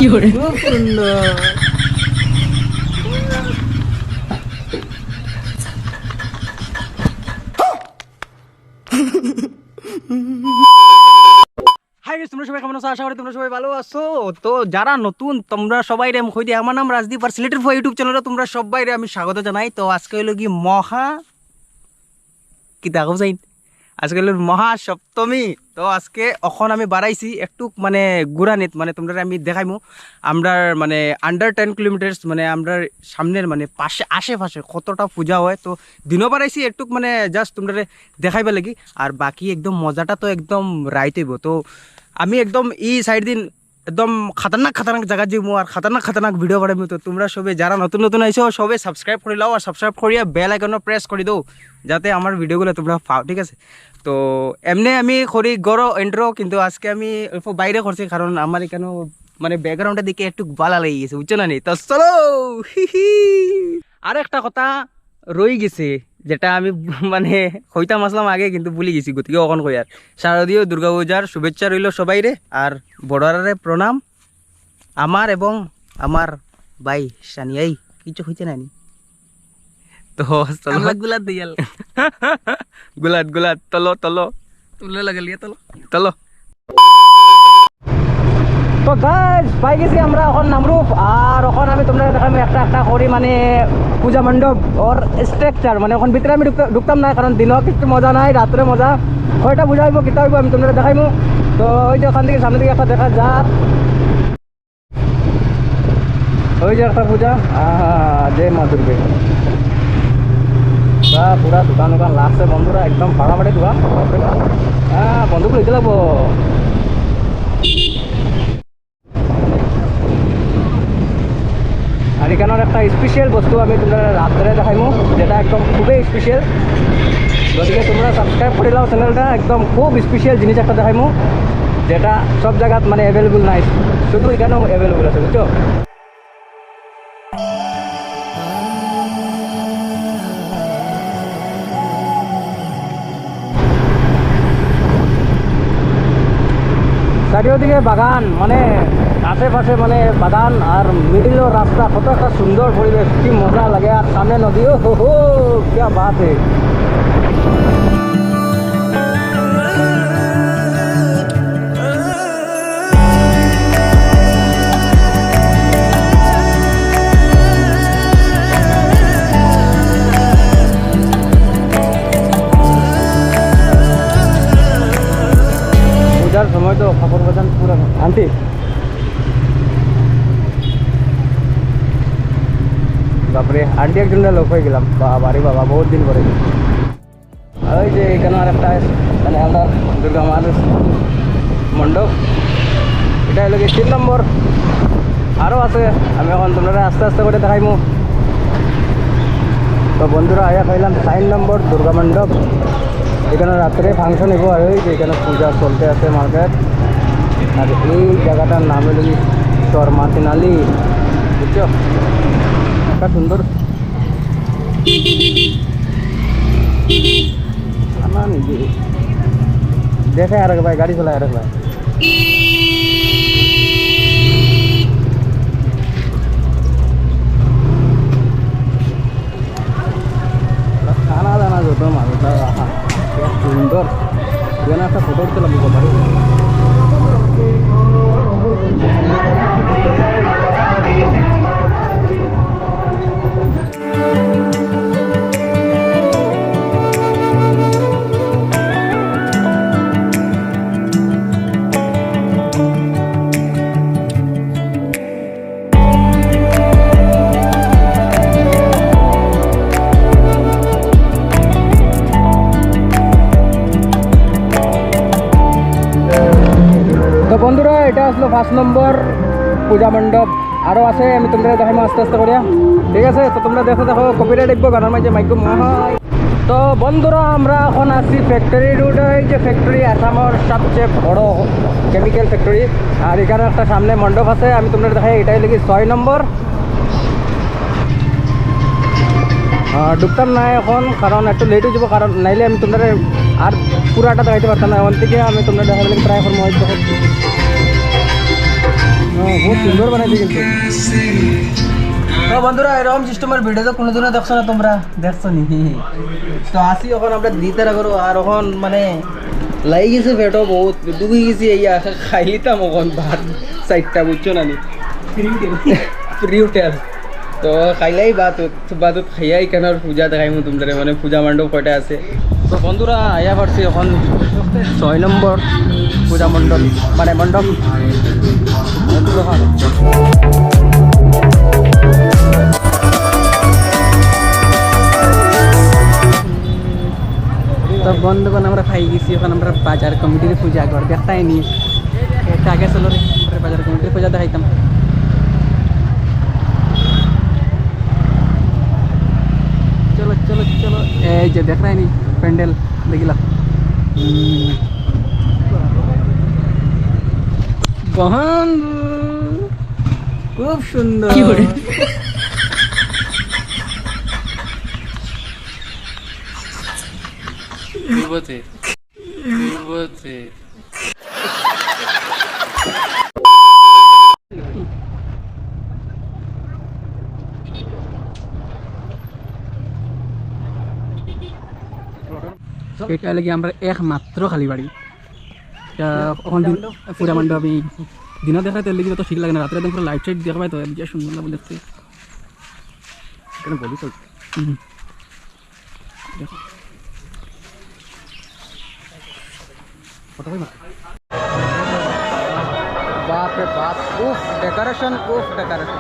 Hi guys, তোমরা সবাই কেমন আছো? আশা করি তোমরা সবাই ভালো আছো। তো যারা নতুন তোমরা সবাই রে মুখ দিয়ে আমার নাম রাজদীপ আর সিলেটের ফো ইউটিউব চ্যানেলে তোমরা সবাই রে আমি স্বাগত জানাই। তো আজকে হলো কি কি দেখো যাই আজকে হলো মহা সপ্তমী। তো আজকে এখন আমি বাড়াইছি একটু মানে গুড়ানিত মানে তোমরা আমি দেখাইমু আমরা মানে আন্ডার 10 কিলোমিটার্স মানে আমরা সামনের মানে পাশে আশেপাশে কতটা পূজা হয়। তো দিনও বাড়াইছি একটু মানে জাস্ট তোমরা দেখাইবা লাগি, আর বাকি একদম মজাটা তো একদম রাইত হইব। তো আমি একদম এই সাইড দিন একদম খাতারনাক জায়গা যাবো আর খাতারনাক ভিডিও বানাবো। তো তোমরা সবে যারা নতুন নতুন আইছো সবে সাবস্ক্রাইব করে লাও আর সাবস্ক্রাইব করিয়া বেল আইকনও প্রেস করে দাও যাতে আমার ভিডিওগুলো তোমরা পাও, ঠিক আছে? তো এমনি আমি করি গড়ো এন্ট্রো, কিন্তু আজকে আমি বাইরে করছি কারণ আমার এখানে মানে ব্যাকগ্রাউন্ডের দিকে একটু বালা লেগে গেছে, বুঝছো না? নি তো চলো। আর একটা কথা রয়ে গেছে যেটা আমি মানে কইতাম আসলাম আগে কিন্তু ভুলে গেছি, গতিকে অকন কই আর শারদীয় দুর্গা পূজার শুভেচ্ছা রইল সবাই রে, আর বড়রারে প্রণাম আমার এবং আমার ভাই সানিয়াই কিছু হইতে নানি। তো গুলাত দিয়াল গুলাত তলো তুলে লাগালিয়া তলো। তো গাইস পাই গেছি আমরা এখন নামরূপ, আর এখন আমি তোমরা দেখাম একটা করি মানে পূজা মণ্ডপ ওর স্ট্রাকচার। মানে এখন ভিতরে আমি ঢুকতাম না কারণ দিনও কিছু মজা নাই, রাত্রে মজা কয়টা বুঝা হইব কিতা হইব আমি তোমরা দেখাইমু। তো ওই যে ওখান থেকে সামনে দিকে একটা দেখা যাক, ওই যে একটা পূজা জয় মা দুর্গে। পুরা দোকান লাগছে বন্ধুরা, একদম ফাড়াফাড়ি দোকান। বন্ধুক লইতে লাগবো। আর এখানের একটা স্পেশাল বস্তু আমি তোমরা রাত্রে দেখাইমু যেটা একদম খুবই স্পেশাল, গতিকে তোমরা সাবস্ক্রাইব করে লাও চ্যানেলটা। একদম খুব স্পেশাল জিনিস একটা দেখাইমু যেটা সব জায়গাত মানে অ্যাভেলেবল নাই, শুধু এখানেও অ্যাভেলেবল আছে, বুঝছো? চারিওদিকে বাগান, মানে আশেপাশে মানে বাগান আর মিডিলের রাস্তা, কত একটা সুন্দর পরিবেশ, কি মজা লাগে। আর সামনে নদীও, হো क्या बात है। পূজার সময় তো খবর বাজান পুরো আনতি। বাপরে আন্টি একজনটা লোক হয়ে গেলাম, বাবারে বাবা বহুত দিন পরে। ওই যে এখানে আর একটা মানে আমরা দুর্গা মার মণ্ডপ, এটা হলো কি 3 নম্বর। আরও আছে, আমি এখন তোমরা আস্তে আস্তে করে দেখাইমু। তো বন্ধুরা আয়া পাইলাম 4 নম্বর দুর্গা মণ্ডপ। এখানে রাত্রে ফাংশন হইব, আর ওই যে এখানে পূজা চলতে আছে মার্কেট। আর এই জায়গাটার নাম হলো কি শর্মা তিনালি, বুঝছো? একটা সুন্দর দেখে আর ভাই গাড়ি চলায় আর ভাই খানা দানা যত মানুষটা রাখা সুন্দর। এখানে একটা ফটো উঠতে লাগবে ভাই। তো বন্ধুরা এটা আসলো 5 নম্বর পূজা মণ্ডপ, আরও আছে আমি তোমরা দেখাইমু আস্তে আস্তে করিয়া, ঠিক আছে? তো তোমরা দেখো কপিরাইট দেখবো গানের মাঝে মাইকো মহাই। তো বন্ধুরা আমরা এখন আছি ফ্যাক্টরি রোড, এই যে ফ্যাক্টরি আসামের সবচেয়ে বড় কেমিক্যাল ফ্যাক্টরি। আর এখানে একটা সামনে মণ্ডপ আছে, আমি তোমরা দেখাই। এটাই লাগি 6 নম্বর। ঢুকতাম না এখন কারণ একটু লেট হয়ে যাবো, কারণ নাইলে আমি তোমরা আর পুরাটা দেখাইতে পারতাম না। এখন থেকে আমি তোমরা দেখাবো প্রায় এখন বহুত সুন্দর বানাইছে কিন্তু। তো বন্ধুরা এরকম সিস্টেমের ভিডিও তো কোনোদিনও দেখছো না, তোমরা দেখছো নি? তো আসি এখন আমরা দিতে রাখো আর এখন মানে লাই গেছে পেটও বহুত ডুবি গেছি, এই খাই লিতাম এখন ভাত চারটা, বুঝছো না নি? প্রি হোটেল তো খাইলাই বাতত খাইয়াই কেন পূজা দেখাইমু তোমরা, মানে পূজা মণ্ডপ কয়টা আছে। তো বন্ধুরা আয়া পারছি এখন 6 নম্বর পূজা মণ্ডপ, মানে মণ্ডপ। তো বন্ধুগণ আমরা খাই গেছি, এখন আমরা বাজার কমিটির পূজা ঘর দেখতাই নি, এটা আগে চলো রে বাজার কমিটির পূজা দেখাইতাম। চলো চলো চলো, এই যে দেখ রাই নি প্যান্ডেল দেখিলাম, বহন খুব সুন্দর। পূর্বতে পূর্বতে এটা লাগে আমরা একমাত্র খালি বাড়ি, পুরা মণ্ডপ আমি দিনও দেখাই তেল দিকে তো ঠিক লাগে না, রাত্রে একদম পুরো লাইট সাইট দেখাবাই তো যে সুন্দর লাগবে দেখতে। বলি তো দেখো বাপ রে বাপ, উফ ডেকোরেশন, উফ ডেকোরেশন।